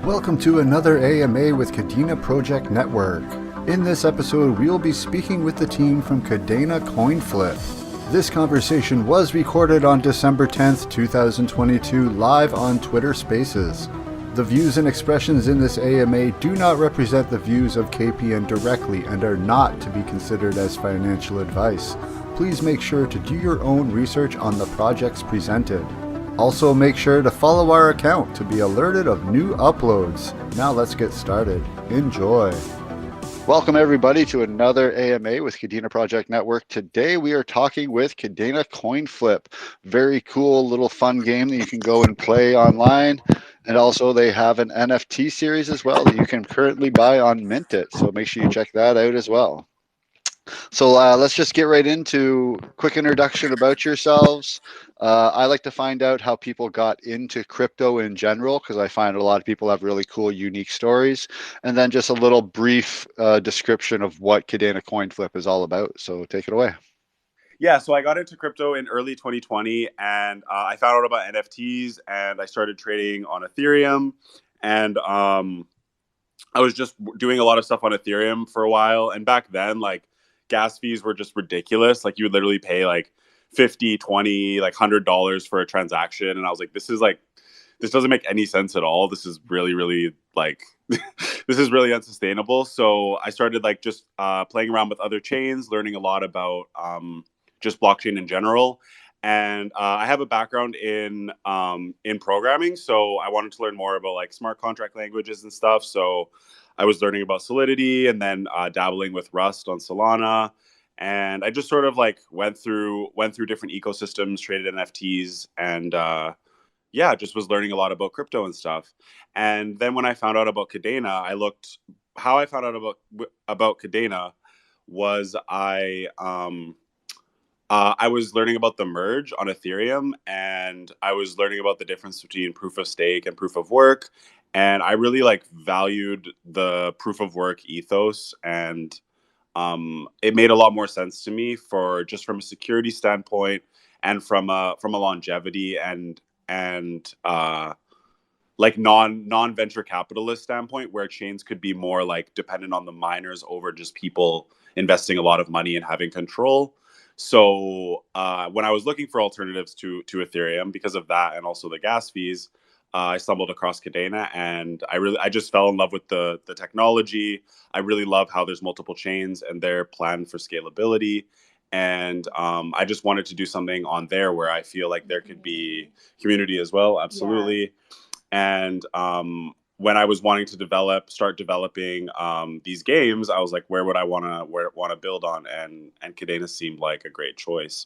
Welcome to another AMA with Kadena Project Network. In this episode, we'll be speaking with the team from Kadena Coin Flip. This conversation was recorded on December 10th, 2022, live on Twitter Spaces. The views and expressions in this AMA do not represent the views of KPN directly and are not to be considered as financial advice. Please make sure to do your own research on the projects presented. Also, make sure to follow our account to be alerted of new uploads. Now let's get started. Enjoy. Welcome everybody to another AMA with Kadena Project Network. Today we are talking with Kadena Coin Flip. Very cool little fun game that you can go and play online. And also they have an NFT series as well that you can currently buy on Mintit. So make sure you check that out as well. So let's just get right into a quick introduction about yourselves. I like to find out how people got into crypto in general, because I find a lot of people have really cool, unique stories. And then just a little brief description of what Kadena Coin Flip is all about. So take it away. Yeah, so I got into crypto in early 2020, and I found out about NFTs, and I started trading on Ethereum. And I was just doing a lot of stuff on Ethereum for a while. And back then, like, gas fees were just ridiculous. Like, you would literally pay like 50, 20, like $100 for a transaction. And I was like, this doesn't make any sense at all. This is really, really like, this is really unsustainable. So I started like just playing around with other chains, learning a lot about just blockchain in general. And I have a background in programming. So I wanted to learn more about like smart contract languages and stuff. So I was learning about Solidity and then dabbling with Rust on Solana. And I just sort of like went through different ecosystems, traded NFTs, and just was learning a lot about crypto and stuff. And then when I found out about Kadena, how I found out about Kadena was I was learning about the merge on Ethereum, and I was learning about the difference between proof of stake and proof of work. And I really like valued the proof of work ethos, and it made a lot more sense to me from a security standpoint and from a longevity and like non venture capitalist standpoint, where chains could be more like dependent on the miners over just people investing a lot of money and having control. So when I was looking for alternatives to Ethereum, because of that and also the gas fees, I stumbled across Kadena, and I just fell in love with the technology. I really love how there's multiple chains and their plan for scalability. And I just wanted to do something on there where I feel like there could be community as well. Absolutely. Yeah. And when I was wanting to start developing these games, I was like, where would I want to build on? And Kadena seemed like a great choice.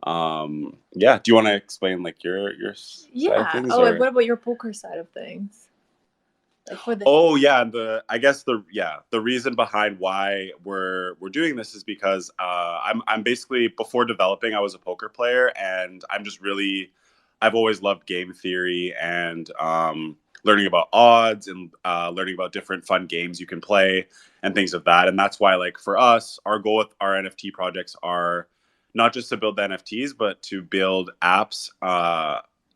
Do you want to explain like your side of things? Like, what about your poker side of things? Like for the the reason behind why we're doing this is because I'm basically, before developing, I was a poker player, and I've always loved game theory and learning about odds and learning about different fun games you can play and things of that. And that's why, like, for us, our goal with our NFT projects are not just to build the NFTs, but to build apps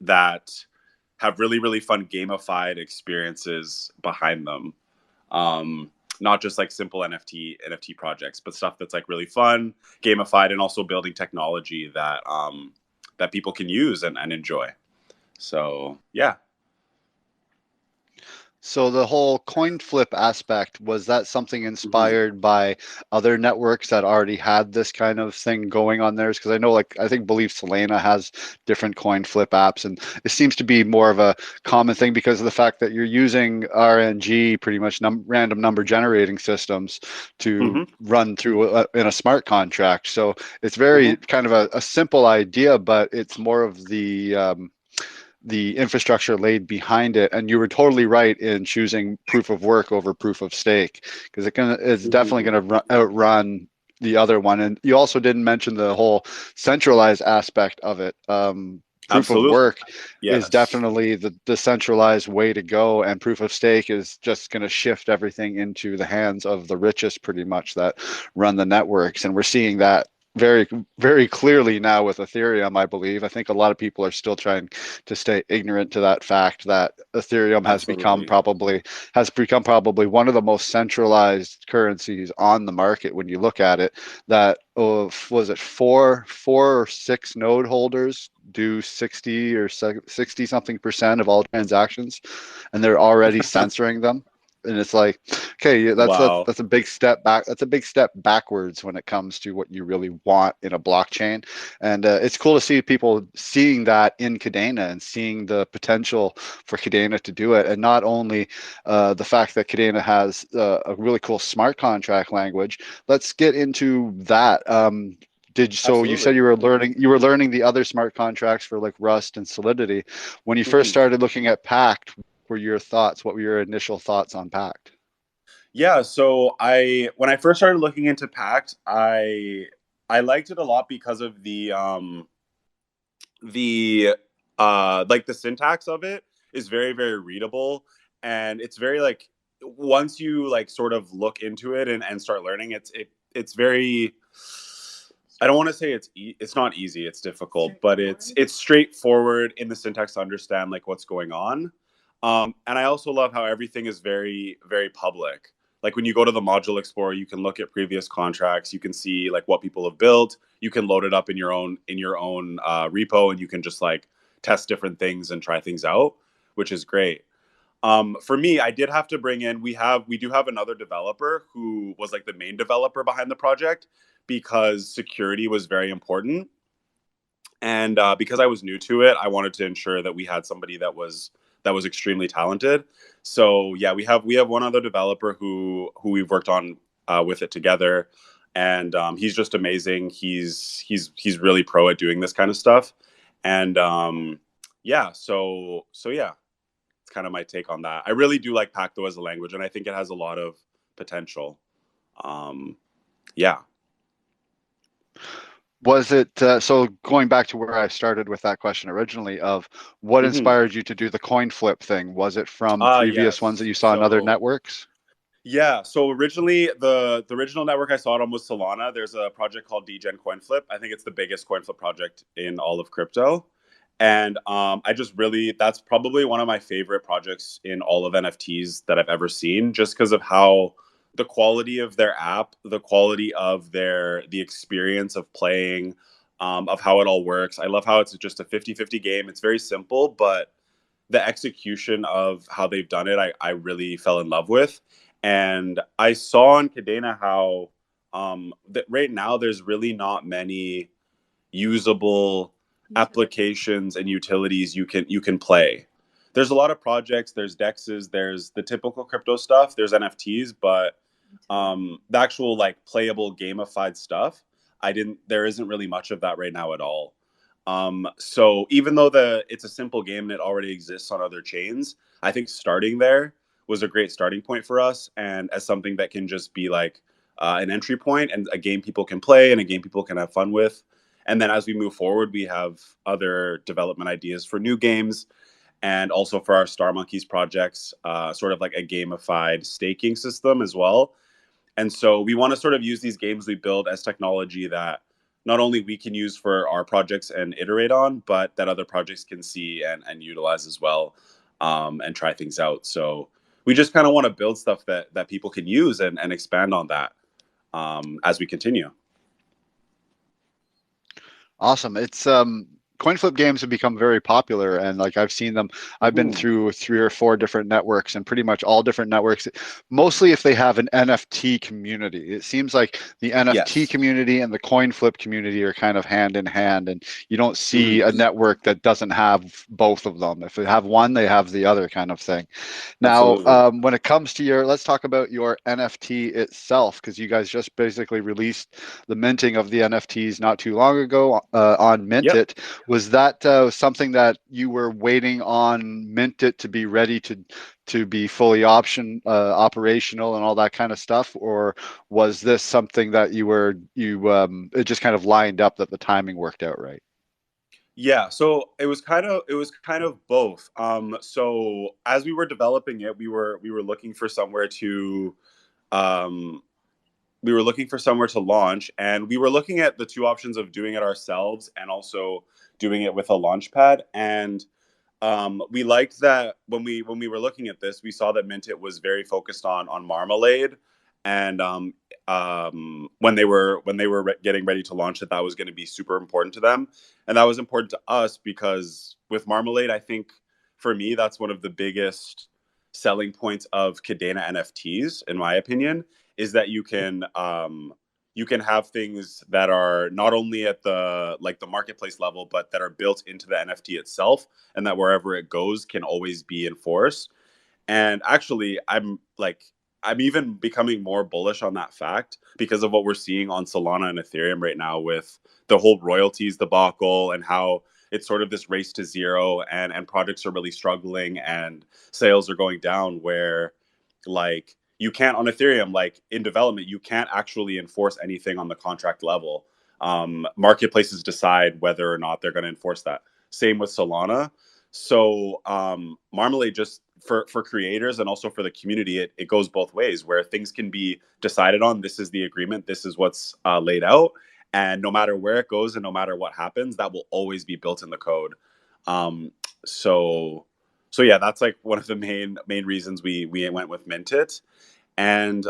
that have really, really fun gamified experiences behind them. Not just like simple NFT projects, but stuff that's like really fun, gamified, and also building technology that that people can use and enjoy. So, yeah. So the whole coin flip aspect, was that something inspired by other networks that already had this kind of thing going on theirs? Because I know, like, I think Believe Solana has different coin flip apps, and it seems to be more of a common thing because of the fact that you're using RNG, pretty much random number generating systems, to run through in a smart contract. So it's very kind of a simple idea, but it's more of the infrastructure laid behind it. And you were totally right in choosing proof of work over proof of stake, because it's definitely going to outrun the other one. And you also didn't mention the whole centralized aspect of it. Proof of work is definitely the decentralized way to go, and proof of stake is just going to shift everything into the hands of the richest, pretty much, that run the networks. And we're seeing that very, very clearly now with Ethereum, I believe. I think a lot of people are still trying to stay ignorant to that fact that Ethereum Absolutely. has become probably one of the most centralized currencies on the market when you look at it. That was it four or six node holders do 60 or 60 something percent of all transactions, and they're already censoring them. And it's like, okay, Wow. that's a big step back. That's a big step backwards when it comes to what you really want in a blockchain. And it's cool to see people seeing that in Kadena and seeing the potential for Kadena to do it. And not only the fact that Kadena has a really cool smart contract language. Let's get into that. So you said Absolutely. you were learning the other smart contracts for like Rust and Solidity. When you first Mhm. started looking at PACT, were your thoughts? What were your initial thoughts on PACT? Yeah, so when I first started looking into Pact, I liked it a lot because of the like the syntax of it is very, very readable, and it's very like once you like sort of look into it and start learning, it's very, I don't want to say it's not easy, it's difficult, but it's straightforward in the syntax to understand like what's going on. And I also love how everything is very, very public. Like when you go to the module explorer, you can look at previous contracts, you can see like what people have built, you can load it up in your own repo, and you can just like test different things and try things out, which is great. For me, I did have to bring in. We do have another developer who was like the main developer behind the project because security was very important, and because I was new to it, I wanted to ensure that we had somebody that was extremely talented. So yeah, we have one other developer who we've worked on with it together, and he's just amazing. He's really pro at doing this kind of stuff, and yeah, so yeah, it's kind of my take on that. I really do like Pacto as a language, and I think it has a lot of potential. Um, yeah. Was it so going back to where I started with that question originally of what Hmm. inspired you to do the coin flip thing? Was it from previous ones that Yes. you saw in other So networks? yeah, so originally the original network I saw it on was Solana. There's a project called DGen Coin Flip. I think it's the biggest coin flip project in all of crypto. And I just really, that's probably one of my favorite projects in all of NFTs that I've ever seen, just because of how the quality of their app, the quality of the experience of playing, of how it all works. I love how it's just a 50-50 game. It's very simple, but the execution of how they've done it, I really fell in love with. And I saw on Kadena how that right now there's really not many usable applications and utilities you can play. There's a lot of projects, there's dexes, there's the typical crypto stuff, there's NFTs, but the actual like playable gamified stuff, I didn't there isn't really much of that right now at all. So even though it's a simple game and it already exists on other chains, I think starting there was a great starting point for us, and as something that can just be like an entry point and a game people can play and a game people can have fun with. And then as we move forward, we have other development ideas for new games, and also for our Star Monkeys projects, sort of like a gamified staking system as well. And so we want to sort of use these games we build as technology that not only we can use for our projects and iterate on, but that other projects can see and utilize as well, and try things out. So we just kind of want to build stuff that people can use and expand on that as we continue. Awesome. It's coin flip games have become very popular, and like I've seen them. I've been Mhm. through three or four different networks, and pretty much all different networks, mostly if they have an NFT community. It seems like the NFT Yes. community and the coin flip community are kind of hand in hand, and you don't see Hmm. a network that doesn't have both of them. If they have one, they have the other kind of thing. Now, Absolutely. when it comes to let's talk about your NFT itself, because you guys just basically released the minting of the NFTs not too long ago on Mint Yep. It. Was that something that you were waiting on Mint It to be ready to be fully operational and all that kind of stuff, or was this something that it just kind of lined up that the timing worked out right? Yeah, so it was kind of both. So as we were developing it, we were looking for somewhere to um we were looking for somewhere to launch, and we were looking at the two options of doing it ourselves and also doing it with a launch pad. And we liked that when we were looking at this, we saw that Mintit was very focused on Marmalade, and when they were getting ready to launch it, that was going to be super important to them, and that was important to us because with Marmalade, I think for me that's one of the biggest selling points of Kadena NFTs, in my opinion, is that you can have things that are not only at the like the marketplace level, but that are built into the NFT itself, and that wherever it goes can always be enforced. And actually, I'm even becoming more bullish on that fact because of what we're seeing on Solana and Ethereum right now with the whole royalties debacle and how it's sort of this race to zero, and projects are really struggling and sales are going down where like you can't on Ethereum, like in development, you can't actually enforce anything on the contract level. Marketplaces decide whether or not they're going to enforce that. Same with Solana. So Marmalade, just for creators and also for the community, it goes both ways where things can be decided on. This is the agreement. This is what's laid out. And no matter where it goes and no matter what happens, that will always be built in the code. Um, so so yeah, that's like one of the main reasons we went with Mintit. And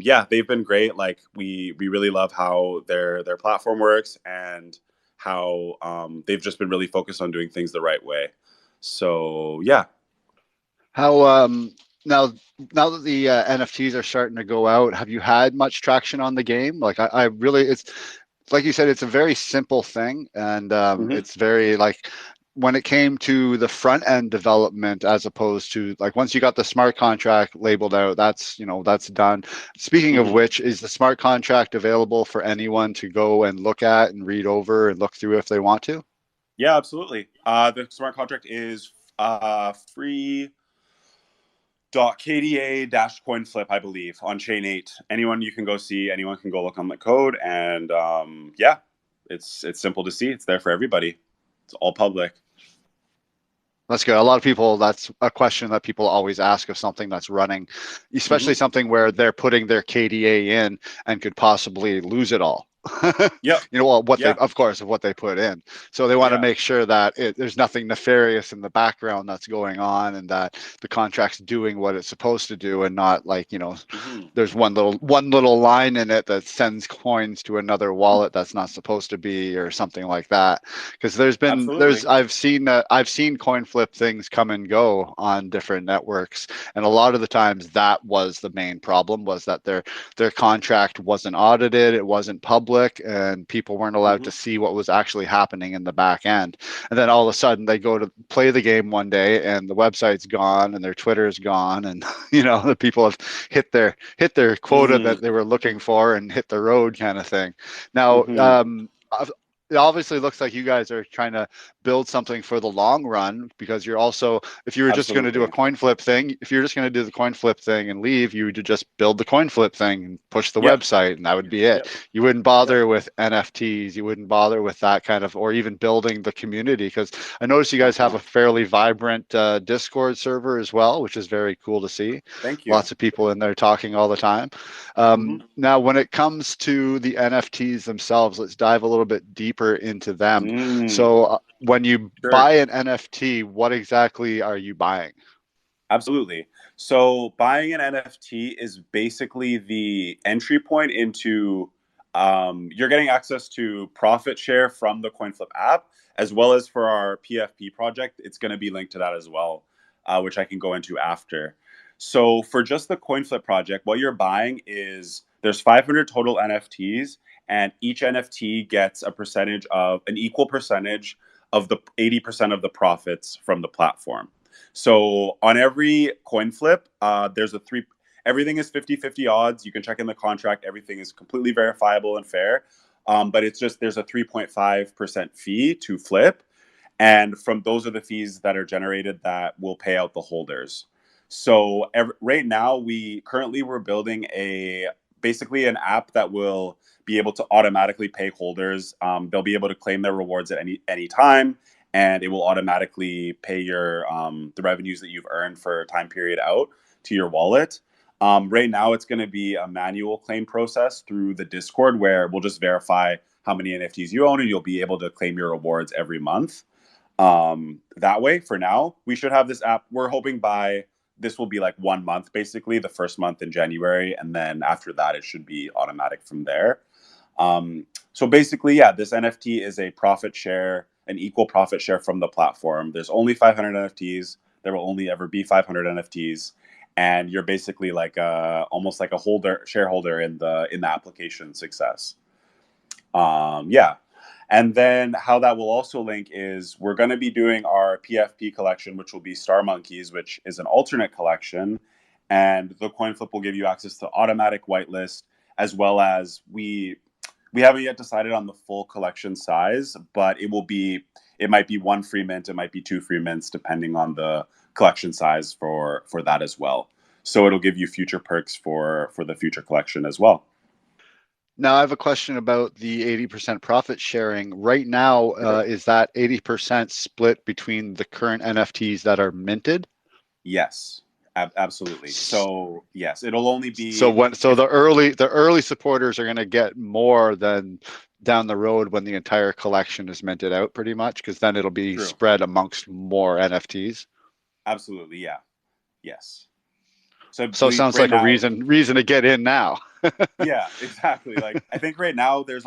yeah, they've been great. Like we really love how their platform works and how they've just been really focused on doing things the right way. So yeah. How now now that the NFTs are starting to go out, have you had much traction on the game? Like I really, it's like you said, it's a very simple thing, and Hmm. it's very like when it came to the front end development, as opposed to like once you got the smart contract labeled out, that's that's done. Speaking of Hmm. which, is the smart contract available for anyone to go and look at and read over and look through if they want to? Yeah, absolutely. The smart contract is free .kda dash coin flip, I believe, on chain 8. Anyone you can go see, anyone can go look on the code, and yeah, it's simple to see. It's there for everybody. It's all public. That's good. A lot of people, that's a question that people always ask of something that's running, especially Hmm. something where they're putting their KDA in and could possibly lose it all. Yep. Well, what they, Yeah. of course, of what they put in. So they want to Yeah. make sure that there's nothing nefarious in the background that's going on, and that the contract's doing what it's supposed to do, and not like, Hmm. there's one little line in it that sends coins to another wallet that's not supposed to be, or something like that. Because Absolutely. I've seen coin flip things come and go on different networks, and a lot of the times that was the main problem, was that their contract wasn't audited, it wasn't public, and people weren't allowed Hmm. to see what was actually happening in the back end. And then all of a sudden they go to play the game one day and the website's gone and their Twitter's gone, and the people have hit their quota Mm. that they were looking for and hit the road, kind of thing. Now, Hmm. it obviously looks like you guys are trying to build something for the long run, because you're also, if you were just going to do a Absolutely. coin flip thing, if you're just going to do the coin flip thing and leave, you would just build the coin flip thing and push the Yep. website, and that would be it. Yep. You wouldn't Yep. bother with NFTs, you wouldn't bother with that kind of, or even building the community, because I noticed you guys have Uh-huh. a fairly vibrant Discord server as well, which is very cool to see. Thank you. Lots of people in there talking all the time. Hmm. Now, when it comes to the NFTs themselves, let's dive a little bit deeper into them. Mm. So, when you Sure. buy an NFT, what exactly are you buying? Absolutely. So buying an NFT is basically the entry point into you're getting access to profit share from the CoinFlip app, as well as for our PFP project. It's going to be linked to that as well, which I can go into after. So for just the CoinFlip project, what you're buying is there's 500 total NFTs, and each NFT gets an equal percentage of the 80% of the profits from the platform. So on every coin flip, there's a three. Everything is 50-50 odds. You can check in the contract. Everything is completely verifiable and fair. But it's just there's a 3.5% fee to flip. And from those are the fees that are generated that will pay out the holders. So right now, we're building basically an app that will be able to automatically pay holders. They'll be able to claim their rewards at any time, and it will automatically pay your the revenues that you've earned for a time period out to your wallet. Right now, it's going to be a manual claim process through the Discord where we'll just verify how many NFTs you own and you'll be able to claim your rewards every month. That way, for now, we should have this app. We're hoping by this will be like 1 month, basically, the first month in January. And then after that, it should be automatic from there. So basically, yeah, this NFT is a profit share, an equal profit share from the platform. There's only 500 NFTs. There will only ever be 500 NFTs, and you're basically like almost like a shareholder in the application success. Yeah, and then how that will also link is we're going to be doing our PFP collection, which will be Star Monkeys, which is an alternate collection, and the coin flip will give you access to automatic whitelist as well as we haven't yet decided on the full collection size, but it might be 1 free mint, it might be 2 free mints, depending on the collection size for that as well. So it'll give you future perks for the future collection as well. Now I have a question about the 80% profit sharing. Right now, is that 80% split between the current NFTs that are minted? Yes, absolutely. So yes, it'll only be the early supporters are going to get more than down the road when the entire collection is minted out, pretty much, because then it'll be True. spread amongst more NFTs. Absolutely, yeah, yes. So it sounds like a reason to get in now. Yeah, exactly. Like I think right now we're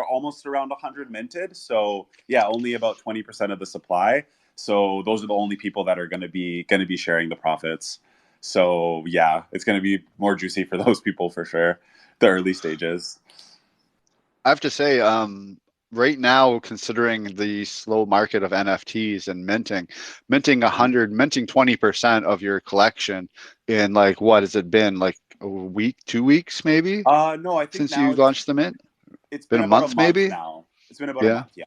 almost around 100 minted. So yeah, only about 20% of the supply. So those are the only people that are going to be sharing the profits. So yeah, it's going to be more juicy for those people for sure. The early stages. I have to say, right now, considering the slow market of NFTs and minting 20% of your collection in like, what has it been, like a week, 2 weeks maybe? No, I think since now you launched the mint? it's been about a month maybe now. It's been about a month, yeah.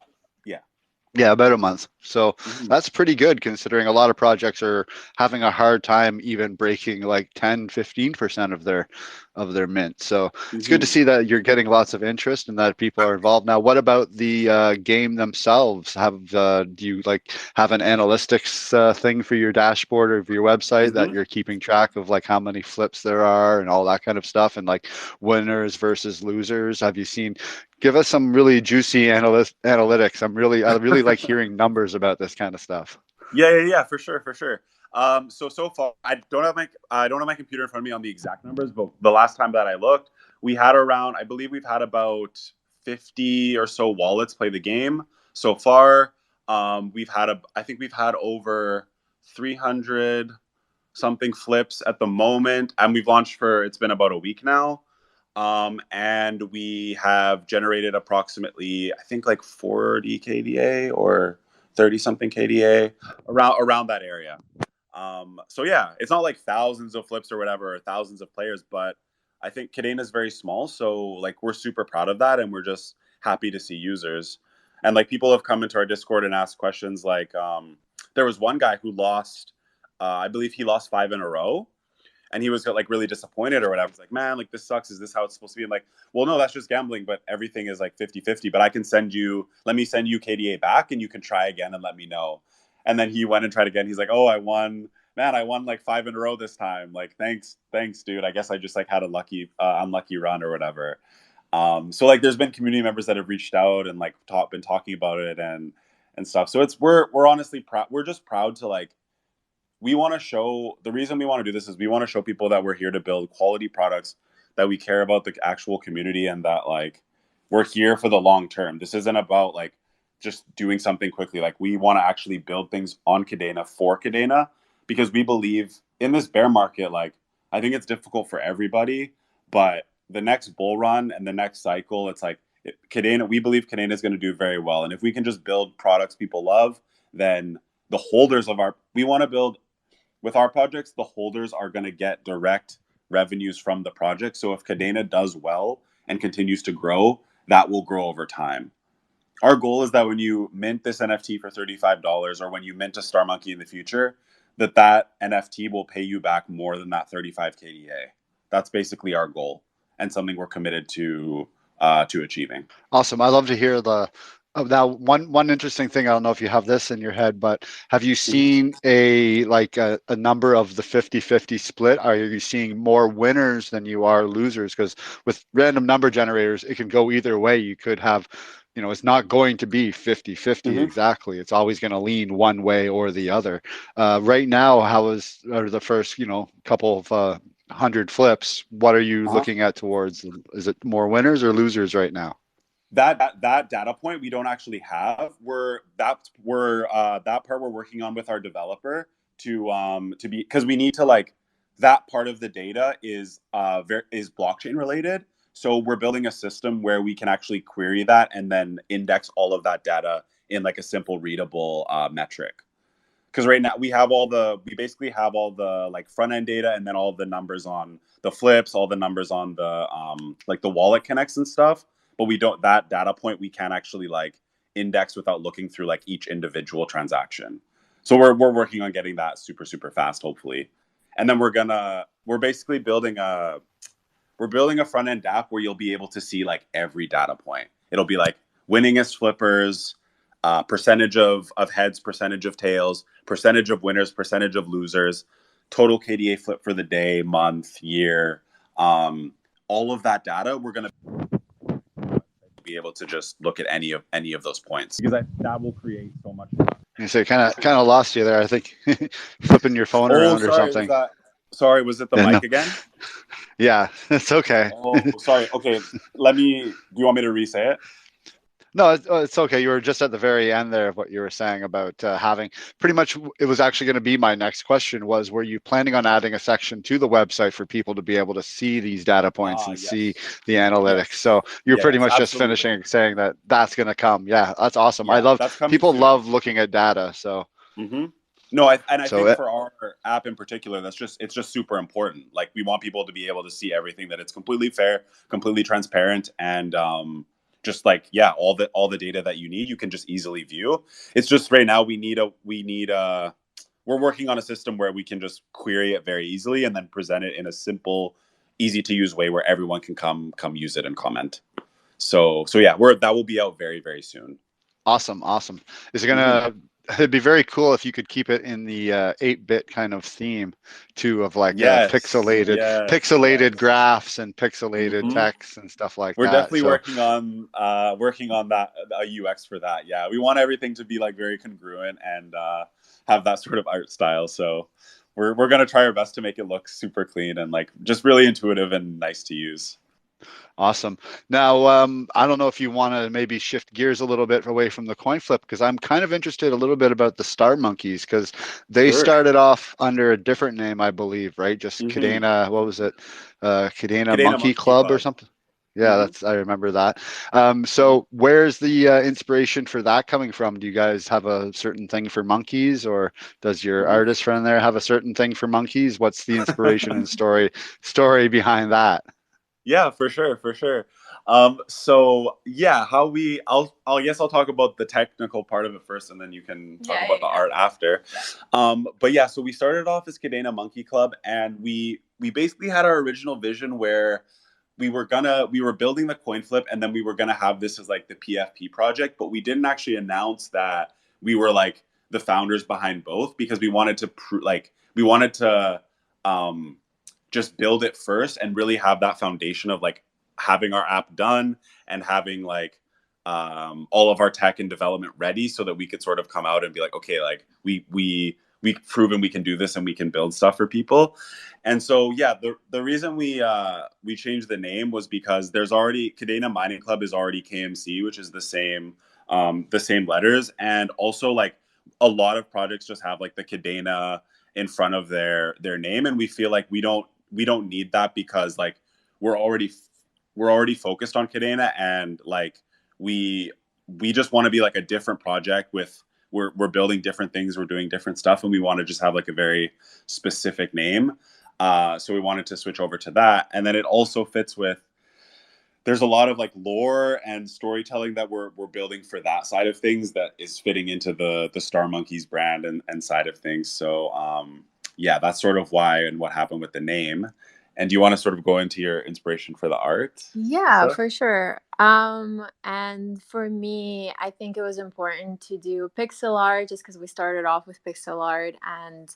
Yeah, about a month. So that's pretty good considering a lot of projects are having a hard time even breaking like 10, 15% of their mint. So it's good to see that you're getting lots of interest and that people are involved. Now, what about the game themselves? Do you like have an analytics thing for your dashboard or for your website that you're keeping track of, like how many flips there are and all that kind of stuff, and like winners versus losers? Have you seen? Give us some really juicy analytics. I really like hearing numbers about this kind of stuff. Yeah, for sure. So far, I don't have my computer in front of me on the exact numbers, but the last time that I looked, I believe we've had about 50 or so wallets play the game so far. I think we've had over 300 something flips at the moment, and we've launched it's been about a week now. And we have generated approximately, I think, like 40 KDA or 30 something KDA around that area. So yeah, it's not like thousands of flips or whatever, or thousands of players, but I think Kadena is very small. So like we're super proud of that, and we're just happy to see users. And like people have come into our Discord and asked questions like, there was one guy who lost, I believe he lost 5 in a row, and he was like really disappointed or whatever. He's like, man, like this sucks. Is this how it's supposed to be? I'm like, well, no, that's just gambling, but everything is like 50-50. But let me send you KDA back and you can try again and let me know. And then he went and tried again. He's like, oh, I won like 5 in a row this time. Like, thanks, dude. I guess I just like had a unlucky run or whatever. So like there's been community members that have reached out and like been talking about it and stuff. So we're honestly proud. We're just proud to like, the reason we want to do this is we want to show people that we're here to build quality products, that we care about the actual community, and that like we're here for the long term. This isn't about like just doing something quickly. Like we want to actually build things on Kadena for Kadena, because we believe in this bear market. Like I think it's difficult for everybody, but the next bull run and the next cycle, it's like we believe Kadena is going to do very well. And if we can just build products people love, then we want to build with our projects, the holders are going to get direct revenues from the project. So if Kadena does well and continues to grow, that will grow over time. Our goal is that when you mint this NFT for $35, or when you mint a Star Monkey in the future, that NFT will pay you back more than that 35 KDA. That's basically our goal, and something we're committed to achieving. Awesome. I love to hear the Now, one interesting thing, I don't know if you have this in your head, but have you seen a number of the 50-50 split? Are you seeing more winners than you are losers? Because with random number generators, it can go either way. You could have, it's not going to be 50-50 Mhm. exactly. It's always going to lean one way or the other. Right now, are the first, couple of 100 flips? What are you Uh-huh. looking at towards? Is it more winners or losers right now? That data point we don't actually have. That part we're working on with our developer to be, because we need to, like, that part of the data is blockchain related. So we're building a system where we can actually query that and then index all of that data in like a simple readable metric. Because right now we basically have all the like front end data, and then all the numbers on the flips, all the numbers on the like the wallet connects and stuff. But we don't, that data point we can't actually like index without looking through like each individual transaction. So we're working on getting that super fast, hopefully. And then we're basically building a front end app where you'll be able to see like every data point. It'll be like winningest flippers, percentage of heads, percentage of tails, percentage of winners, percentage of losers, total KDA flip for the day, month, year. All of that data, we're going to be able to just look at any of those points, because that will create so much. You say kind of lost you there. I think flipping your phone Oh, around or sorry. something. Was it the Yeah, no. mic again? Yeah, it's okay. Oh, sorry. Okay. Do you want me to re-say it? No, it's okay. You were just at the very end there of what you were saying about having pretty much. It was actually going to be my next question was, were you planning on adding a section to the website for people to be able to see these data points and see Yes. the analytics? Yes. So you're pretty Yes, much just absolutely. finishing saying that that's going to come. Yeah, that's awesome. I Yeah, love that's coming people soon. love looking at data. So Mm-hmm. No, I so think for our app in particular, it's just super important. Like, we want people to be able to see everything, that it's completely fair, completely transparent, and just like, yeah, all the data that you need, you can just easily view. It's just right now we're working on a system where we can just query it very easily and then present it in a simple, easy to use way where everyone can come use it and comment. So yeah, that will be out very, very soon. awesome. Is it Mm-hmm. gonna? It'd be very cool if you could keep it in the 8-bit kind of theme too, of like Yes, yes, yes. pixelated graphs and pixelated Mm-hmm. text and stuff like We're that. definitely So working on that, a UX for that. Yeah, we want everything to be like very congruent and have that sort of art style. So we're gonna try our best to make it look super clean and like just really intuitive and nice to use. awesome. Now, I don't know if you want to maybe shift gears a little bit away from the coin flip, because I'm kind of interested a little bit about the Star Monkeys, because they Sure. started off under a different name, I believe, right? Just Mm-hmm. Kadena, what was it? Kadena Kadena Monkey Monkey Club or Club. something? Yeah, Mm-hmm. that's I remember that. So where's the inspiration for that coming from? Do you guys have a certain thing for monkeys, or does your Mm-hmm. artist friend there have a certain thing for monkeys? What's the inspiration and story behind that? Yeah, for sure, for sure. So yeah, I guess I'll talk about the technical part of it first, and then you can talk about the art after. But yeah, so we started off as Kadena Monkey Club, and we basically had our original vision where we were building the coin flip, and then we were gonna have this as like the PFP project, but we didn't actually announce that we were like the founders behind both, because we wanted to um just build it first and really have that foundation of like having our app done and having like all of our tech and development ready, so that we could sort of come out and be like, okay, like we've proven we can do this and we can build stuff for people. And so yeah, the reason we changed the name was because there's already Kadena Mining Club is already KMC, which is the same letters, and also like a lot of projects just have like the Kadena in front of their name, and we feel like we don't need that, because like we're already we're already focused on Kadena, and like we we just want to be like a different project with we're building different things, we're doing different stuff, and we want to just have like a very specific name. So we wanted to switch over to that, and then it also fits with, there's a lot of like lore and storytelling that we're building for that side of things that is fitting into the Star Monkeys brand and side of things. So yeah, that's sort of why and what happened with the name. And do you want to sort of go into your inspiration for the art? Yeah, for sure. And for me, I think it was important to do pixel art just because we started off with pixel art, and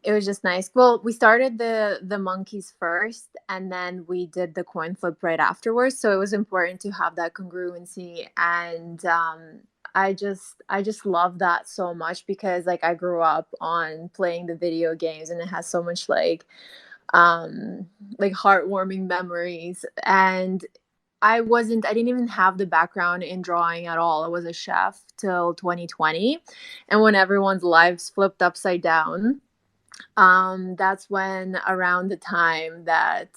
it was just nice. Well, we started the monkeys first, and then we did the coin flip right afterwards. So it was important to have that congruency, and I just love that so much because like I grew up on playing the video games, and it has so much like heartwarming memories. And I didn't even have the background in drawing at all. I was a chef till 2020. And when everyone's lives flipped upside down, that's when around the time that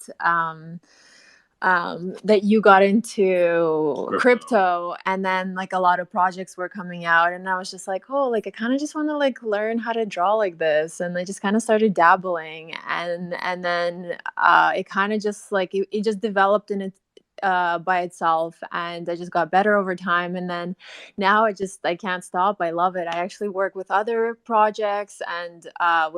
you got into crypto, and then like a lot of projects were coming out, and I was just like, oh, like I kind of just want to like learn how to draw like this, and I just kind of started dabbling, and then it kind of just like it just developed in its by itself, and I just got better over time, and then now I can't stop. I love it. I actually work with other projects and um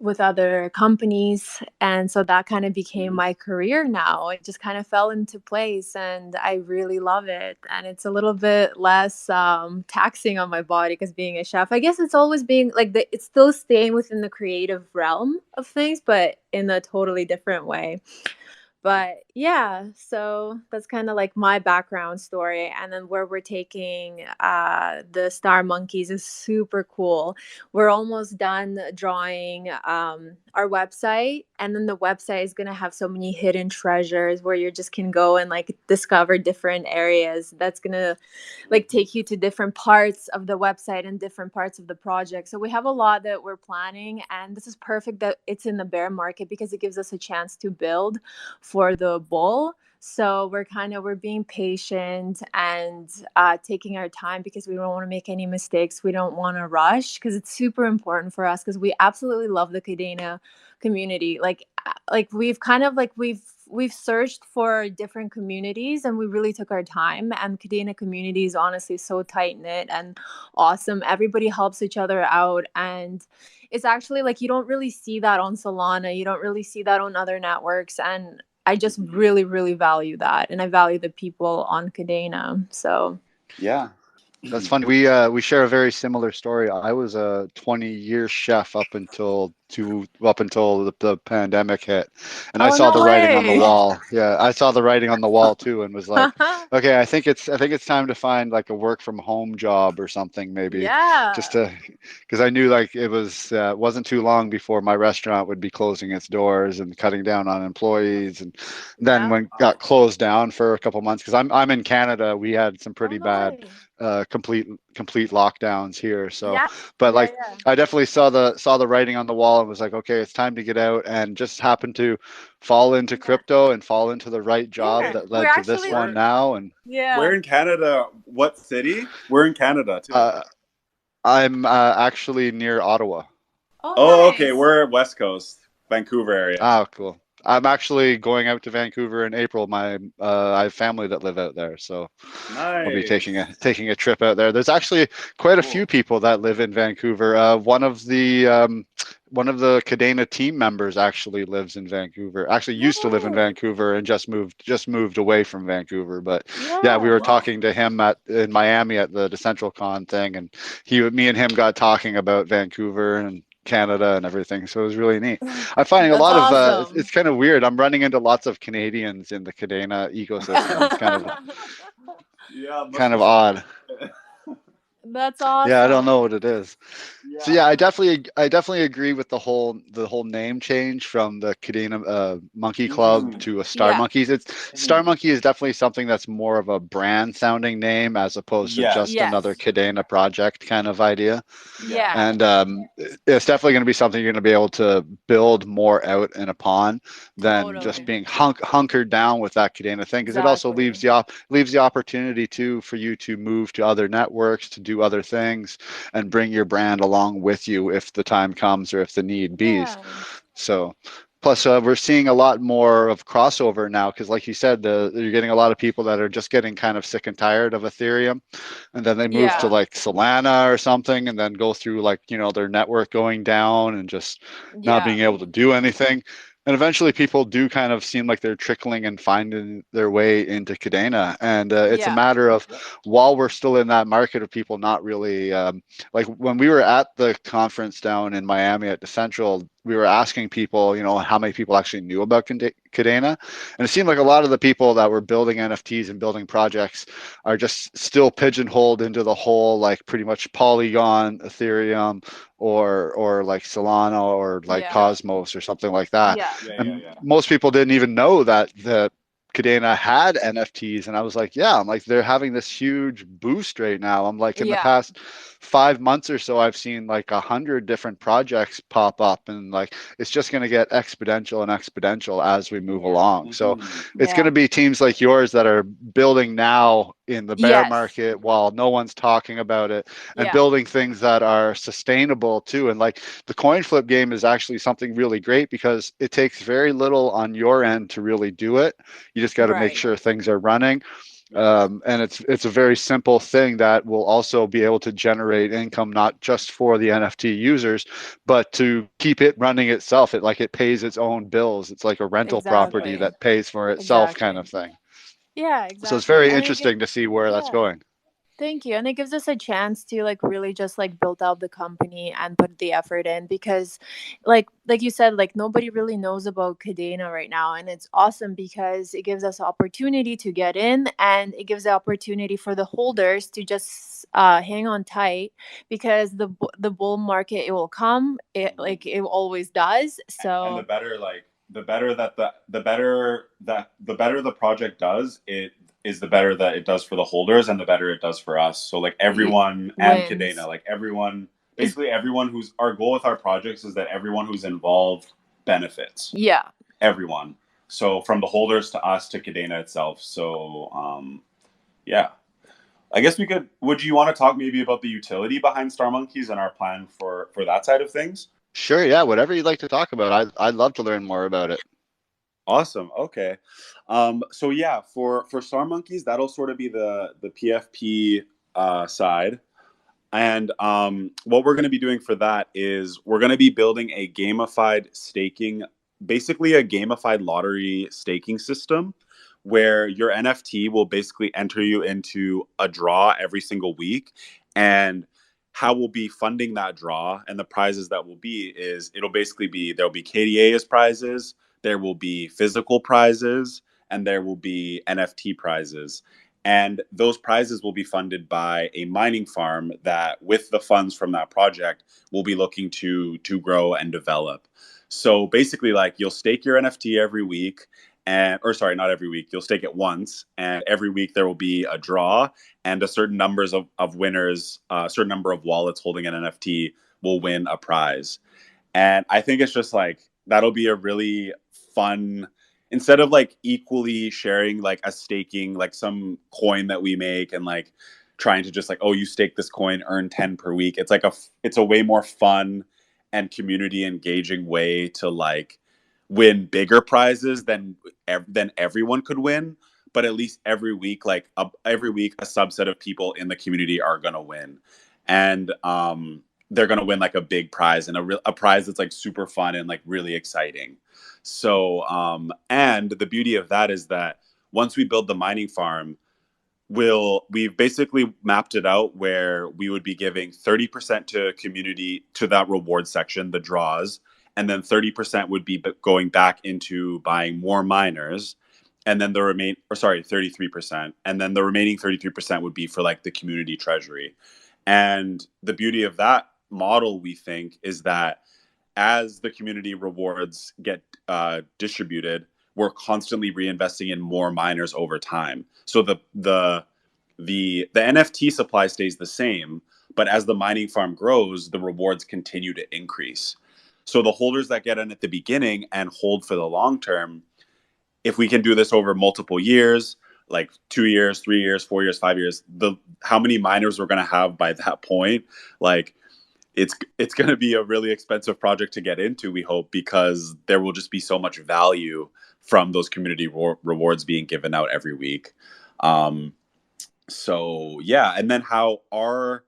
with other companies, and so that kind of became my career now. It just kind of fell into place, and I really love it, and it's a little bit less taxing on my body because being a chef, I guess it's always being like it's still staying within the creative realm of things, but in a totally different way. But yeah, so that's kind of like my background story. And then where we're taking the Star Monkeys is super cool. We're almost done drawing our website. And then the website is going to have so many hidden treasures where you just can go and like discover different areas. That's going to like take you to different parts of the website and different parts of the project. So we have a lot that we're planning. And this is perfect that it's in the bear market because it gives us a chance to build for the bull. So we're being patient and taking our time because we don't want to make any mistakes. We don't want to rush because it's super important for us because we absolutely love the Kadena community. Like we've searched for different communities and we really took our time. And Kadena community is honestly so tight knit and awesome. Everybody helps each other out, and it's actually like you don't really see that on Solana. You don't really see that on other networks, and I just really, really value that, and I value the people on Kadena. So, Yeah. That's funny. We share a very similar story. I was a 20-year chef up until the pandemic hit, and I oh saw no the writing on the way! wall. Yeah, I saw the writing on the wall too, and was like, okay, I think it's time to find like a work from home job or something, maybe, just Yeah, to, because I knew like it wasn't too long before my restaurant would be closing its doors and cutting down on employees, and then yeah. when it got closed down for a couple months, because I'm in Canada, we had some Oh pretty no bad way! complete lockdowns here. So, Yeah, but yeah, like yeah. I definitely saw the writing on the wall and was like, okay, it's time to get out, and just happened to fall into Yeah. crypto and fall into the right job Here, that we're led to this actually, one We're now. And yeah. we're in Canada. What city? We're in Canada too. uh, I'm actually near Ottawa. Oh, Oh, okay. nice. We're West Coast, Vancouver area. Oh, cool. I'm actually going out to Vancouver in April. I have family that live out there, so I'll be taking Nice. a trip out there. There's actually quite a few Cool. people that live in Vancouver. One of the Kadena team members actually lives in Vancouver. Actually, No used to live in way. Vancouver and just moved away from Vancouver. But yeah, we Yeah. were talking to him in Miami at the DecentralCon thing, and me and him got talking about Vancouver and Canada and everything. So it was really neat. I'm finding a That's lot of awesome. it's kind of weird. I'm running into lots of Canadians in the Kadena ecosystem. It's Yeah, must kind be of so. odd. That's Yeah, I don't know awesome. what it is. So Yeah. yeah, I definitely agree with the whole name change from the Kadena Monkey Club Mhm. to a Star Yeah. Monkeys. It's Star Mhm. Monkey is definitely something that's more of a brand sounding name as opposed to just Yes. another Yes. Kadena project kind of idea. Yeah. Yeah. And it's definitely going to be something you're going to be able to build more out and upon than just Totally. being hunkered down with that Kadena thing, because it also Exactly. leaves the opportunity too for you to move to other networks, to do other things, and bring your brand along with you if the time comes or if the need be. Yeah. So Plus, we're seeing a lot more of crossover now because, like you said, you're getting a lot of people that are just getting kind of sick and tired of Ethereum, and then they move to Yeah. like Solana or something, and then go through like their network going down and just not Yeah. being able to do anything. And eventually, people do kind of seem like they're trickling and finding their way into Kadena, and it's a Yeah. matter of while we're still in that market of people not really like when we were at the conference down in Miami at Decentral, we were asking people, how many people actually knew about Kadena. And it seemed like a lot of the people that were building NFTs and building projects are just still pigeonholed into the whole, like pretty much Polygon, Ethereum, or like Solana or like Yeah. Cosmos or something like that. Yeah. And most people didn't even know that Kadena had NFTs, and I was like, yeah, I'm like, they're having this huge boost right now. I'm like, in the Yeah. past 5 months or so, I've seen like 100 different projects pop up, and like it's just going to get exponential and exponential as we move along. So it's going Yeah. to be teams like yours that are building now in the bear Yes. market while no one's talking about it, and Yeah. building things that are sustainable too. And like the coin flip game is actually something really great because it takes very little on your end to really do it. You just got to make Right. sure things are running. And it's a very simple thing that will also be able to generate income, not just for the NFT users, but to keep it running itself. It pays its own bills. It's like a rental property Exactly. that pays for itself, kind Exactly. of thing. Yeah, So it's exactly. very And interesting to see where that's yeah. going. Thank you. And it gives us a chance to like really just like build out the company and put the effort in because like you said, like nobody really knows about Kadena right now. And it's awesome because it gives us opportunity to get in, and it gives the opportunity for the holders to just hang on tight because the bull market, it will come. It like it always does. And So the better the project does, it is the better that it does for the holders and the better it does for us. So like everyone and wins. Kadena, like everyone, basically everyone who's our goal with our projects is that everyone who's involved benefits. Yeah. Everyone. So from the holders to us to Kadena itself. So yeah. I guess would you want to talk maybe about the utility behind Star Monkeys and our plan for that side of things? Sure, yeah, whatever you'd like to talk about. I'd love to learn more about it. Awesome. Okay. So yeah, for Star Monkeys, that'll sort of be the PFP side. And what we're going to be doing for that is we're going to be building a gamified staking, basically a gamified lottery staking system where your NFT will basically enter you into a draw every single week. And how we'll be funding that draw and the prizes that will be is it'll basically be there'll be KDA as prizes, there will be physical prizes, and there will be NFT prizes. And those prizes will be funded by a mining farm that, with the funds from that project, will be looking to grow and develop. So basically, like you'll stake your NFT every week, and or sorry, not every week. You'll stake it once, and every week there will be a draw, and a certain numbers of winners, a certain number of wallets holding an NFT will win a prize. And I think it's just like that'll be a really fun, instead of like equally sharing like a staking, like some coin that we make and like trying to just like, oh, you stake this coin, earn 10 per week. It's like it's a way more fun and community engaging way to like win bigger prizes than everyone could win. But at least every week, every week, a subset of people in the community are gonna win. And they're going to win like a big prize and a prize that's like super fun and like really exciting. So, and the beauty of that is that once we build the mining farm, we've basically mapped it out where we would be giving 30% to community to that reward section, the draws, and then 30% would be going back into buying more miners. And then 33%. And then the remaining 33% would be for like the community treasury. And the beauty of that model, we think, is that as the community rewards get distributed, we're constantly reinvesting in more miners over time. So the NFT supply stays the same, but as the mining farm grows, the rewards continue to increase. So the holders that get in at the beginning and hold for the long term, if we can do this over multiple years, like 2 years, 3 years, 4 years, 5 years, the how many miners we're going to have by that point, like it's going to be a really expensive project to get into, we hope, because there will just be so much value from those community rewards being given out every week. So yeah, and then how our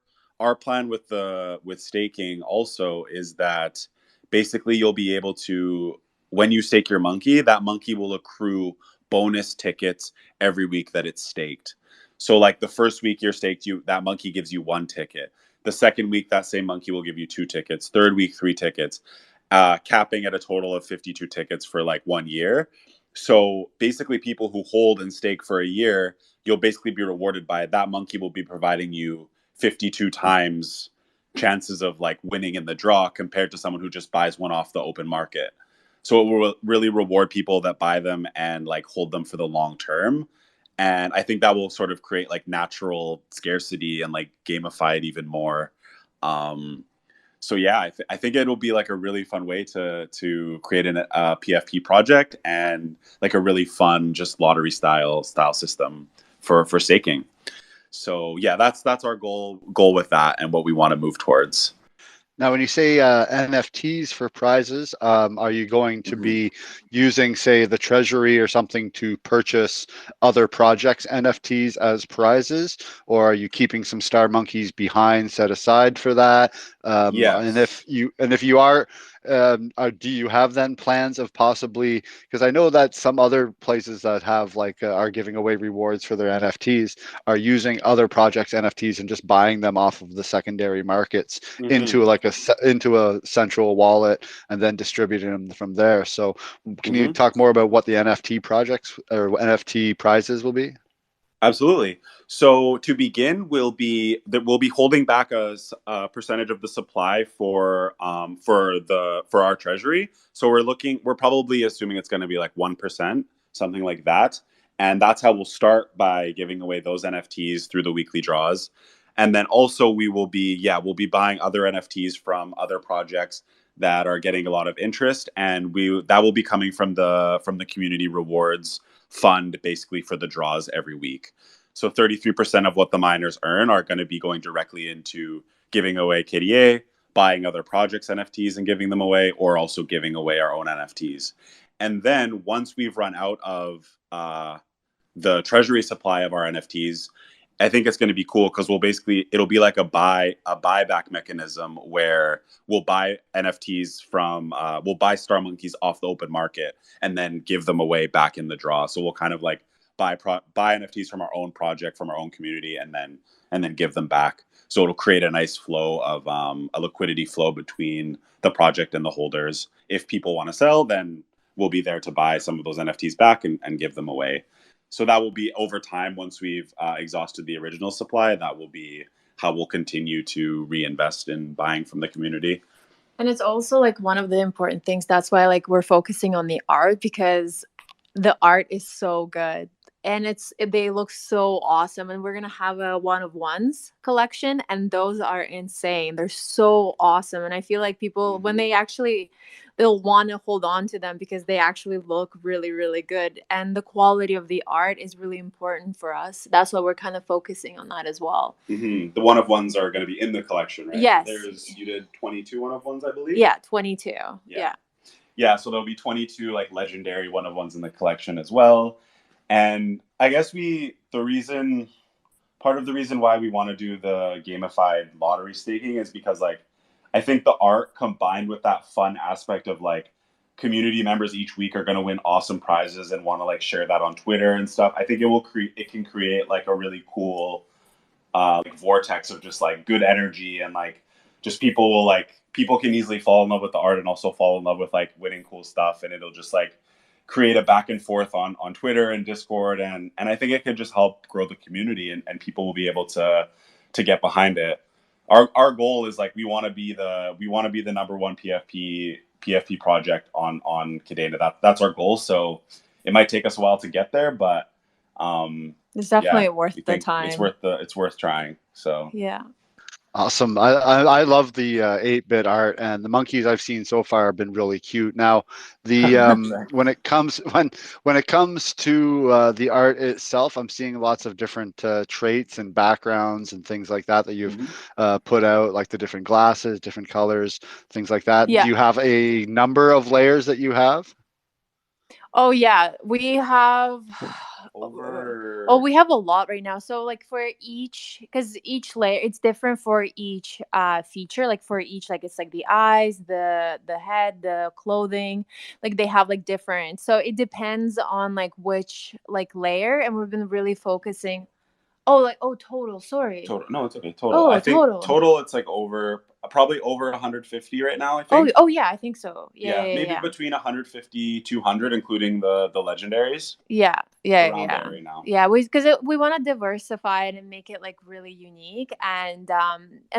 plan with staking also is that basically you'll be able to, when you stake your monkey, that monkey will accrue bonus tickets every week that it's staked. So like the first week you're staked, that monkey gives you 1 ticket. The second week, that same monkey will give you 2 tickets. Third week, 3 tickets, capping at a total of 52 tickets for like 1 year. So basically, people who hold and stake for a year, you'll basically be rewarded by it. That monkey will be providing you 52 times chances of like winning in the draw compared to someone who just buys one off the open market. So it will really reward people that buy them and like hold them for the long term. And I think that will sort of create like natural scarcity and like gamify it even more. So yeah, I think it'll be like a really fun way to create a PFP project and like a really fun just lottery style system for staking. So yeah, that's our goal with that and what we want to move towards. Now, when you say NFTs for prizes, are you going to be using, say, the treasury or something to purchase other projects' NFTs as prizes, or are you keeping some star monkeys behind, set aside for that? Yes. And if you are, do you have then plans of possibly, because I know that some other places that have like are giving away rewards for their NFTs are using other projects' NFTs and just buying them off of the secondary markets into like into a central wallet and then distributing them from there. So can you talk more about what the NFT projects or NFT prizes will be? Absolutely. So to begin, we'll be holding back a percentage of the supply for our treasury. So we're probably assuming it's going to be like 1%, something like that, and that's how we'll start, by giving away those NFTs through the weekly draws. And then also we'll be buying other NFTs from other projects that are getting a lot of interest, and that will be coming from the community rewards fund, basically for the draws every week. So 33% of what the miners earn are going to be going directly into giving away KDA, buying other projects' NFTs and giving them away, or also giving away our own NFTs. And then once we've run out of the treasury supply of our NFTs, I think it's going to be cool because it'll be like a buyback mechanism where we'll buy NFTs we'll buy star monkeys off the open market and then give them away back in the draw. So we'll kind of like buy NFTs from our own project, from our own community, and then give them back. So it'll create a nice flow of a liquidity flow between the project and the holders. If people want to sell, then we'll be there to buy some of those NFTs back and give them away. So that will be over time. Once we've exhausted the original supply, that will be how we'll continue to reinvest in buying from the community. And it's also like one of the important things. That's why like we're focusing on the art, because the art is so good and they look so awesome. And we're gonna have a one of ones collection, and those are insane. They're so awesome, and I feel like people when they'll want to hold on to them because they actually look really, really good, and the quality of the art is really important for us. That's why we're kind of focusing on that as well. The one of ones are going to be in the collection, right? Yes. You did 22 one of ones, I believe. Yeah, 22. Yeah. So there'll be 22 like legendary one of ones in the collection as well. And I guess part of the reason why we want to do the gamified lottery staking is because like I think the art combined with that fun aspect of like community members each week are going to win awesome prizes and want to like share that on Twitter and stuff. I think it can create like a really cool like vortex of just like good energy, and like just people can easily fall in love with the art and also fall in love with like winning cool stuff, and it'll just like create a back and forth on Twitter and Discord, and I think it could just help grow the community, and people will be able to get behind it. Our goal is like we want to be the number one PFP project on Kadena. That's our goal. So it might take us a while to get there, but it's definitely worth the time. It's worth trying. So yeah. Awesome. I love the 8-bit art, and the monkeys I've seen so far have been really cute. Now, the when it comes to the art itself, I'm seeing lots of different traits and backgrounds and things like that you've put out, like the different glasses, different colors, things like that. Do Yeah. you have a number of layers that you have? Oh yeah, we have Over. we have a lot right now. So like for each, because each layer it's different for each feature. Like for each, like it's like the eyes, the head, the clothing, like they have like different. So it depends on like which like layer, and we've been really focusing. Oh, like total. Sorry. Total. No, it's okay. Total. Oh, I think total. total it's like over, probably over 150 right now, I Oh, think. yeah, I think so. Yeah, Yeah, yeah, maybe yeah. between 150, 200, including the legendaries. Yeah, yeah, Around yeah, there right now. yeah. We because we want to diversify it and make it like really unique, and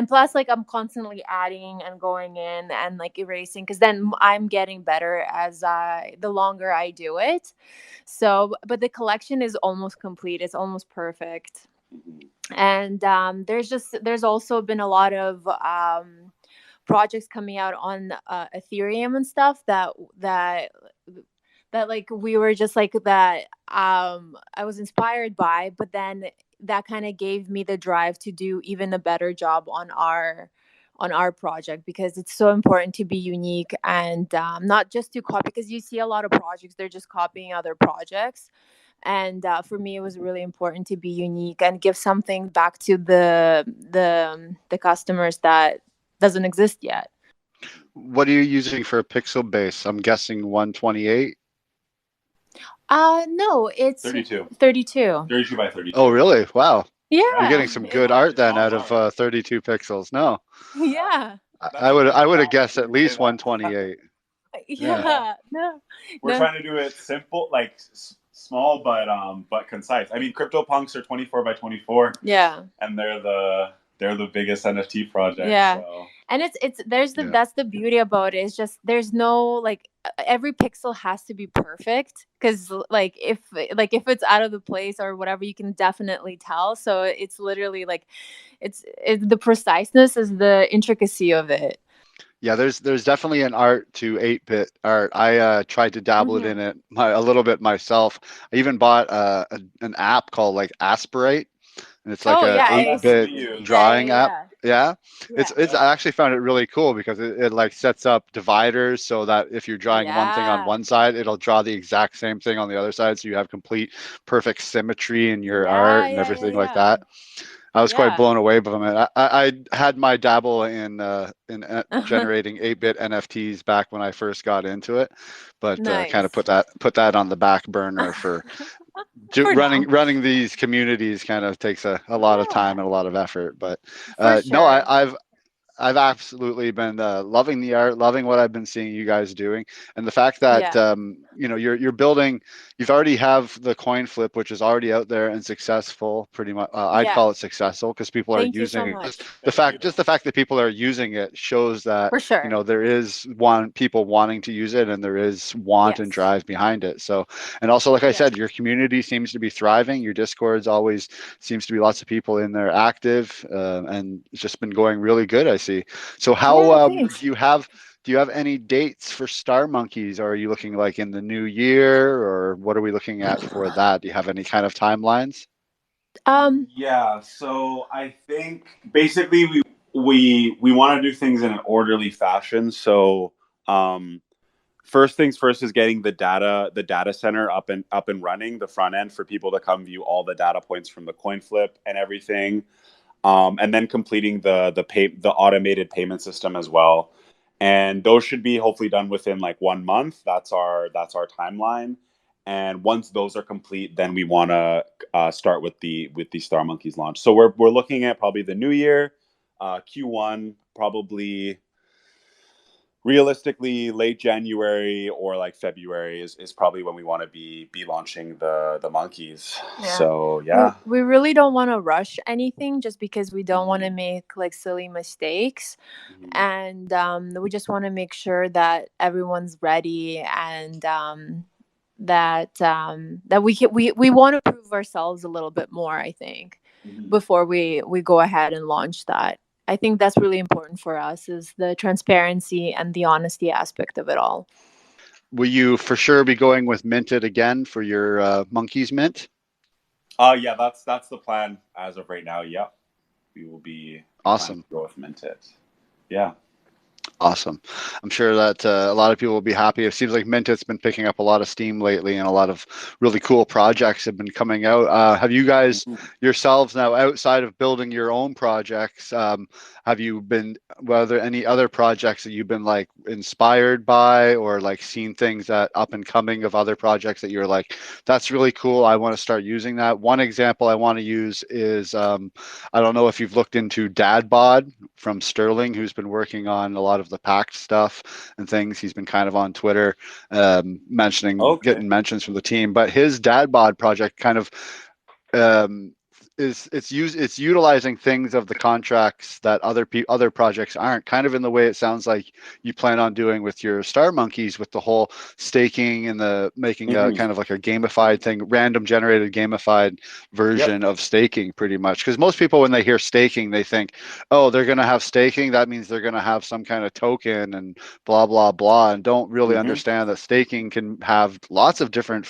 plus like I'm constantly adding and going in and like erasing because then I'm getting better as the longer I do it. So, but the collection is almost complete. It's almost perfect, Mhm. and there's also been a lot of projects coming out on Ethereum and stuff that like we were just like that I was inspired by, but then that kind of gave me the drive to do even a better job on our project because it's so important to be unique and not just to copy because you see a lot of projects they're just copying other projects and for me it was really important to be unique and give something back to the customers that doesn't exist yet. What are you using for a pixel base? I'm guessing 128. No, it's 32. 32. 32 by Oh, 32. really? Wow. You're Yeah. getting Yeah. some It's good not, art it's then not out of hard. 32 pixels. No, Yeah. That's a I good would have guessed compliment at when you say least that. 128. Yeah. Yeah. Yeah. No. We're No. trying to do it simple, like small, but concise. I mean, CryptoPunks are 24 by 24, Yeah. and they're the biggest NFT project. Yeah. So And it's there's the Yeah. that's the beauty about it. It's just there's no like every pixel has to be perfect because like if it's out of the place or whatever you can definitely tell. So it's literally like it's the preciseness is the intricacy of it. Yeah, there's definitely an art to 8-bit art. I tried to dabble it Hmm. in it a little bit myself. I even bought an app called like Aspirate, and it's like Oh a yeah, that's what 8-bit we use. yeah, drawing yeah, app. yeah, Yeah, yeah, it's I actually found it really cool because it like sets up dividers so that if you're drawing one thing on yeah, one side, it'll draw the exact same thing on the other side, so you have complete perfect symmetry in your art yeah, and yeah, yeah, everything like yeah, that. I was quite yeah. blown away by it. I had my dabble in generating 8-bit NFTs back when I first got into it, but kind of Nice. put that on the back burner for For now. running these communities kind of takes a lot of time Yeah, and a lot of effort. But for no, sure. I've absolutely been loving the art, loving what I've been seeing you guys doing, and the fact that Yeah. you're building. You've already have the coin flip, which is already out there and successful. Pretty much, I'd Yeah. call it successful because people are Thank you so using it. much. Thank you. Just the fact that people are using it shows that For sure. there is people wanting to use it, and there is want and Yes. drive behind it. So, and also, like I Yes. said, your community seems to be thriving. Your Discord's always seems to be lots of people in there active, and it's just been going really good. I see. So how Yeah, thanks. do you have any dates for Star Monkeys, or are you looking like in the new year, or what are we looking at for that? Do you have any kind of timelines? Yeah, so I think basically we want to do things in an orderly fashion. So um, first things first is getting the data center up and running, the front end for people to come view all the data points from the coin flip and everything, and then completing the automated payment system as well. And those should be hopefully done within like 1 month. That's our timeline. And once those are complete, then we want to start with the Star Monkeys launch. So we're looking at probably the new year, Q1, probably realistically late January or like February is probably when we want to be launching the monkeys. Yeah. So We yeah. we really don't want to rush anything just because we don't want to make like silly mistakes. Mhm. And we just want to make sure that everyone's ready and that we want to prove ourselves a little bit more, I think, Mhm. before we go ahead and launch that. I think that's really important for us, is the transparency and the honesty aspect of it all. Will you for sure be going with minted again for your monkeys mint? Yeah, that's the plan as of right now. Yeah, we will be planning Awesome. to go with Minted. Yeah. Awesome. I'm sure that a lot of people will be happy. It seems like Minted's been picking up a lot of steam lately, and a lot of really cool projects have been coming out. Have you guys yourselves now, outside of building your own projects, have you been, whether any other projects that you've been like inspired by, or like seen things that up and coming of other projects that you're like, that's really cool, I want to start using that? One example I want to use is I don't know if you've looked into Dadbod from Sterling, who's been working on a lot of the PACT stuff and things. He's been kind of on Twitter mentioning, Okay. getting mentions from the team. But his Dadbod project kind of um, it's utilizing things of the contracts that other projects aren't, kind of in the way it sounds like you plan on doing with your Star Monkeys, with the whole staking and the making a kind of like a gamified thing, random generated gamified version of staking, pretty much. Because most people, when they hear staking, they think, oh, they're going to have staking, that means they're going to have some kind of token and blah blah blah, and don't really understand that staking can have lots of different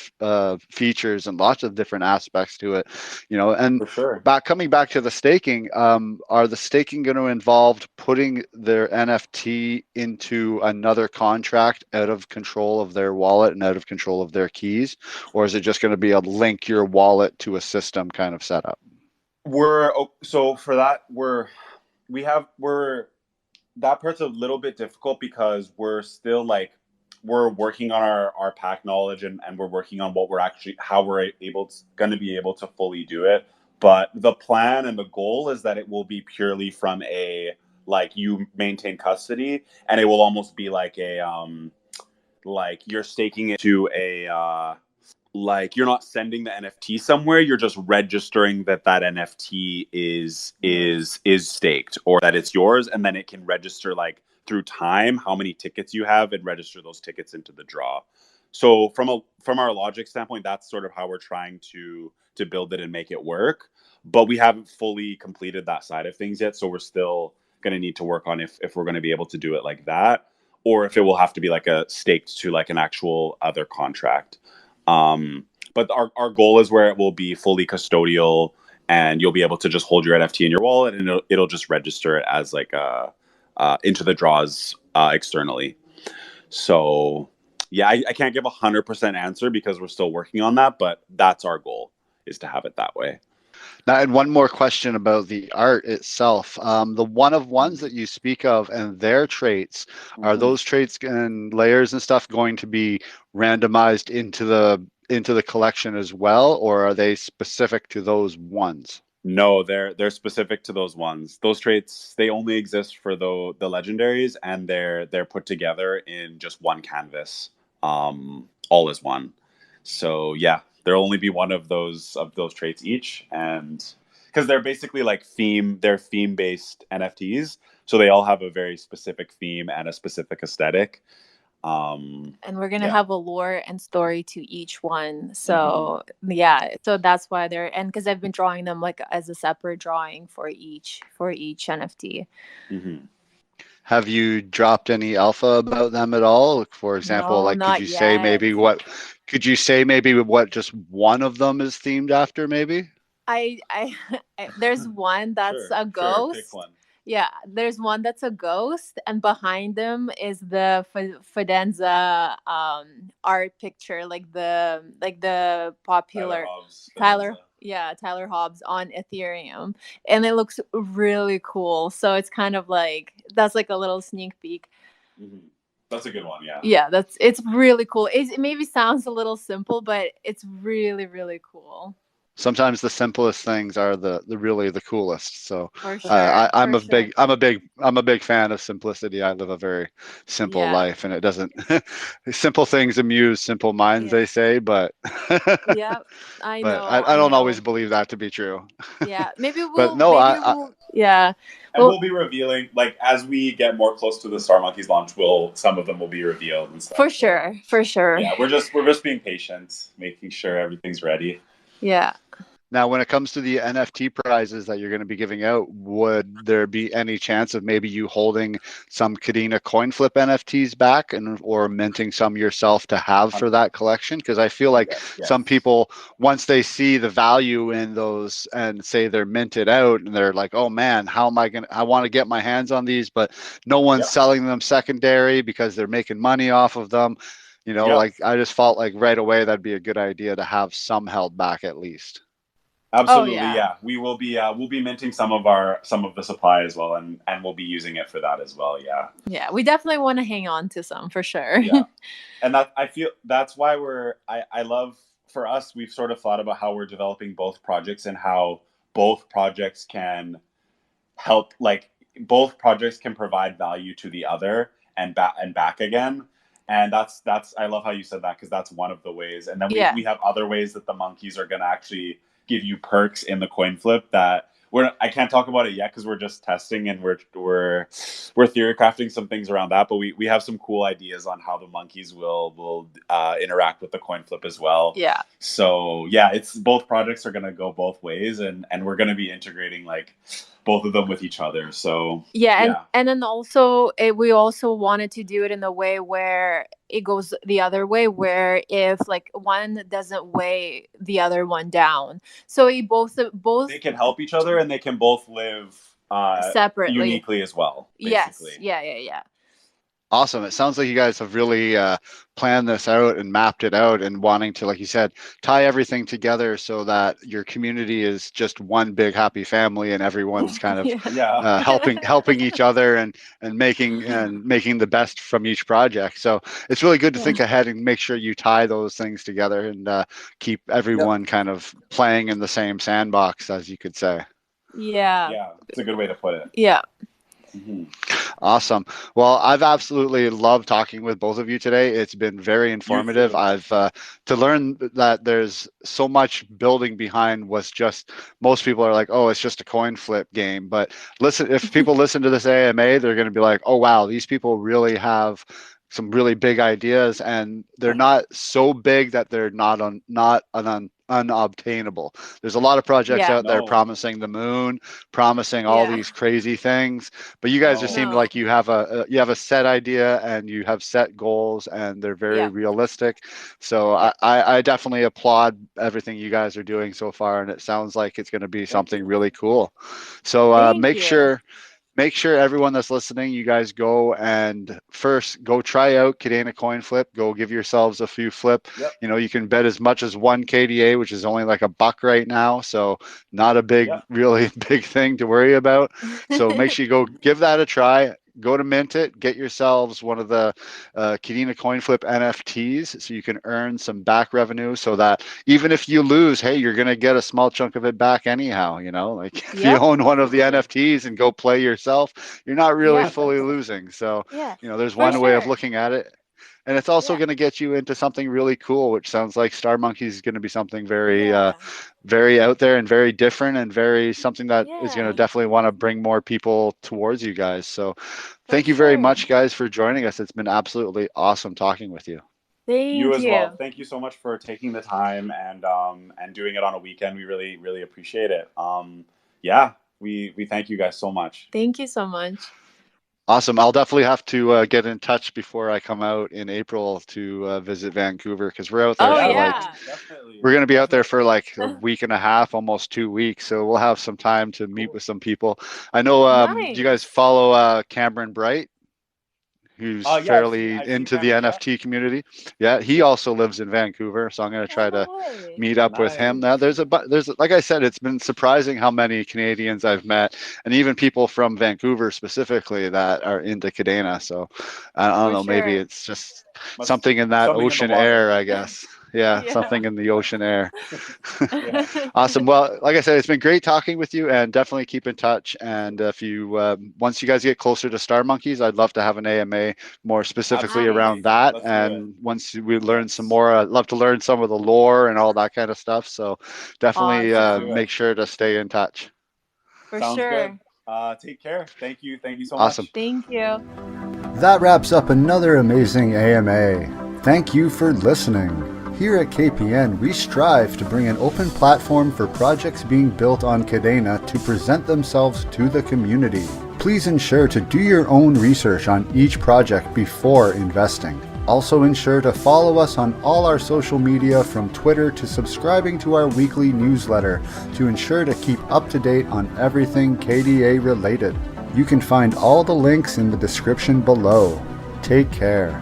features and lots of different aspects to it, and For sure. coming back to the staking, are the staking going to involve putting their NFT into another contract out of control of their wallet and out of control of their keys, or is it just going to be a link your wallet to a system kind of setup? So for that we're that part's a little bit difficult because we're still like we're working on our pack knowledge, and we're working on what we're actually how we're going to be able to fully do it. But the plan and the goal is that it will be purely from a, like, you maintain custody, and it will almost be like a like you're staking it to a like you're not sending the NFT somewhere, you're just registering that NFT is staked, or that it's yours, and then it can register, like, through time how many tickets you have and register those tickets into the draw. So from our logic standpoint, that's sort of how we're trying to build it and make it work. But we haven't fully completed that side of things yet, so we're still going to need to work on if we're going to be able to do it like that, or if it will have to be like a staked to like an actual other contract. But our goal is where it will be fully custodial, and you'll be able to just hold your NFT in your wallet, and it'll just register it as like into the draws externally. So yeah, I can't give 100% answer because we're still working on that, but that's our goal, is to have it that way. Now, and one more question about the art itself. The one of ones that you speak of and their traits, are those traits and layers and stuff going to be randomized into the collection as well, or are they specific to those ones? No, they're specific to those ones. Those traits, they only exist for the legendaries, and they're put together in just one canvas, all as one. So yeah, there'll only be one of those traits each, and because they're basically like they're theme based NFTs, so they all have a very specific theme and a specific aesthetic. And we're gonna have a lore and story to each one. So yeah, so that's why they're, and because I've been drawing them like as a separate drawing for each NFT. Have you dropped any alpha about them at all? For example, No, like not yet. could you say maybe what just one of them is themed after, maybe? I there's one that's a ghost. Pick one. Yeah, there's one that's a ghost, and behind them is the Fidenza art picture, like the popular Tyler, yeah, Tyler Hobbs on Ethereum, and it looks really cool. So it's kind of like, that's like a little sneak peek. That's a good one. Yeah. Yeah, it's really cool. It maybe sounds a little simple, but it's really, really cool. Sometimes the simplest things are the really the coolest. So For sure. I'm a big fan of simplicity. I live a very simple life, and it doesn't simple things amuse simple minds, they say, but yeah, I but know. I don't always believe that to be true. Yeah, maybe But we'll no, yeah. And we'll be revealing, like, as we get more close to the Star Monkeys launch, some of them will be revealed and stuff. For sure. Yeah, we're just being patient, making sure everything's ready. Yeah. Now, when it comes to the NFT prizes that you're going to be giving out, would there be any chance of maybe you holding some Kadena Coin Flip NFTs back or minting some yourself to have for that collection? Because I feel like some people, once they see the value in those and say they're minted out and they're like, oh man, how am I going to, I want to get my hands on these, but no one's selling them secondary because they're making money off of them. You know, like I just felt like right away that'd be a good idea to have some held back at least. Absolutely, we will be we'll be minting some of the supply as well, and we'll be using it for that as well. Yeah, we definitely want to hang on to some for sure. And that I feel that's why I love, for us, we've sort of thought about how we're developing both projects and how both projects can help, like both projects can provide value to the other and back again. And that's I love how you said that, because that's one of the ways. And then we have other ways that the monkeys are going to actually give you perks in the coin flip that I can't talk about it yet because we're just testing and we're theory crafting some things around that. But we have some cool ideas on how the monkeys will interact with the coin flip as well. Yeah. So yeah, it's both projects are going to go both ways, and we're going to be integrating like both of them with each other. So and then also we also wanted to do it in a way where it goes the other way, where if like one doesn't weigh the other one down, so both they can help each other and they can both live separately, uniquely as well, basically. Yeah. Awesome. It sounds like you guys have really planned this out and mapped it out and wanting to, like you said, tie everything together so that your community is just one big happy family and everyone's kind of helping each other and making the best from each project. So it's really good to think ahead and make sure you tie those things together and keep everyone kind of playing in the same sandbox, as you could say. Yeah, it's a good way to put it. Yeah. Mm-hmm. Awesome. Well, I've absolutely loved talking with both of you today. It's been very informative. I've to learn that there's so much building behind what's just, most people are like, oh, it's just a coin flip game. But listen, if people listen to this AMA, they're going to be like, oh, wow, these people really have some really big ideas, and they're not so big that they're not unobtainable. There's a lot of projects out there promising the moon, promising all these crazy things, but you guys just seem like you have a set idea and you have set goals, and they're very realistic. So I definitely applaud everything you guys are doing so far, and it sounds like it's going to be something really cool. So make sure everyone that's listening, you guys go and first go try out Kadena Coin Flip. Go give yourselves a few flip. You know, you can bet as much as 1 KDA, which is only like $1 right now. So not a really big thing to worry about. So make sure you go give that a try. Go to mint it, get yourselves one of the Kadena Coin Flip NFTs so you can earn some back revenue, so that even if you lose, hey, you're going to get a small chunk of it back anyhow. You know, like if you own one of the NFTs and go play yourself, you're not really fully losing. So, you know, there's one way of looking at it. And it's also going to get you into something really cool, which sounds like Star Monkeys is going to be something very, very out there and very different, and very something that is going to definitely want to bring more people towards you guys. So thank you very much, guys, for joining us. It's been absolutely awesome talking with you. Thank you as well. Thank you so much for taking the time and doing it on a weekend. We really, really appreciate it. We thank you guys so much. Thank you so much. Awesome. I'll definitely have to get in touch before I come out in April to visit Vancouver, because we're out there we're going to be out there for like a week and a half, almost 2 weeks. So we'll have some time to meet with some people. I know, do you guys follow Cameron Bright, who's fairly into the NFT community? Yeah, he also lives in Vancouver, so I'm going to try to meet up with him. Now, there's like I said, it's been surprising how many Canadians I've met, and even people from Vancouver specifically, that are into Kadena. So I don't know, maybe it's just something in that ocean air, I guess. Yeah, something in the ocean air. Awesome. Well, like I said, it's been great talking with you, and definitely keep in touch. And if you, once you guys get closer to Star Monkeys, I'd love to have an AMA more specifically around that. And once we learn some more, I'd love to learn some of the lore and all that kind of stuff. So definitely make sure to stay in touch. Sounds good. Take care. Thank you so much. Thank you. That wraps up another amazing AMA. Thank you for listening. Here at KPN, we strive to bring an open platform for projects being built on Kadena to present themselves to the community. Please ensure to do your own research on each project before investing. Also ensure to follow us on all our social media from Twitter to subscribing to our weekly newsletter to ensure to keep up to date on everything KDA related. You can find all the links in the description below. Take care.